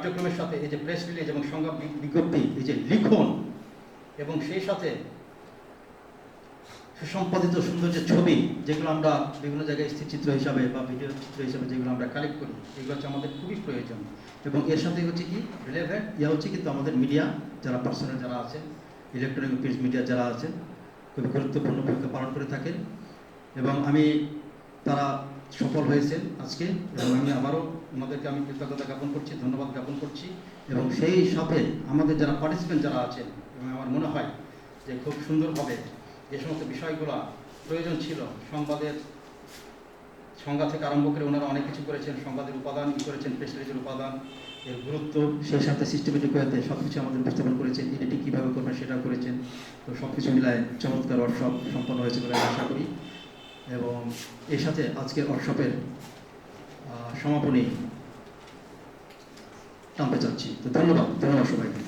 কার্যক্রমের সাথে এই যে প্রেস রিলিজ এবং সংবাদ বিজ্ঞপ্তি, এই যে লিখন এবং সেই সাথে সুসম্পাদিত সুন্দর যে ছবি, যেগুলো আমরা বিভিন্ন জায়গায় স্থিরচিত্র হিসাবে বা ভিডিও চিত্র হিসাবে যেগুলো আমরা কালেক্ট করি, এগুলো হচ্ছে আমাদের খুবই প্রয়োজন। এবং এর সাথে হচ্ছে কি রিলেভেন্ট হচ্ছে কিন্তু আমাদের মিডিয়া যারা পার্সোনাল যারা আছেন, ইলেকট্রনিক প্রিন্ট মিডিয়া যারা আছেন, খুবই গুরুত্বপূর্ণ ভূমিকা পালন করে থাকেন। এবং তারা সফল হয়েছেন আজকে, এবং আমি আবারও ওনাদেরকে কৃতজ্ঞতা জ্ঞাপন করছি, ধন্যবাদ জ্ঞাপন করছি। এবং সেই সাথে আমাদের যারা পার্টিসিপেন্ট যারা আছেন, এবং আমার মনে হয় যে খুব সুন্দরভাবে যে সমস্ত বিষয়গুলো প্রয়োজন ছিল, সংবাদের সংজ্ঞা থেকে আরম্ভ করে ওনারা অনেক কিছু করেছেন, সংবাদের উপাদান করেছেন, প্রেস রিলিজের উপাদান, এর গুরুত্ব, সেই সাথে সিস্টেমেটিক ওয়েতে সব কিছু আমাদের উপস্থাপন করেছেন, এডিটিং কীভাবে করবেন সেটাও করেছেন। তো সব কিছু মিলায় চমৎকার ওয়ার্কশপ সম্পন্ন হয়েছে বলে আশা করি। এবং এর সাথে আজকের ওয়ার্কশপের সমাপনী টানতে চাচ্ছি। তো ধন্যবাদ সবাইকে।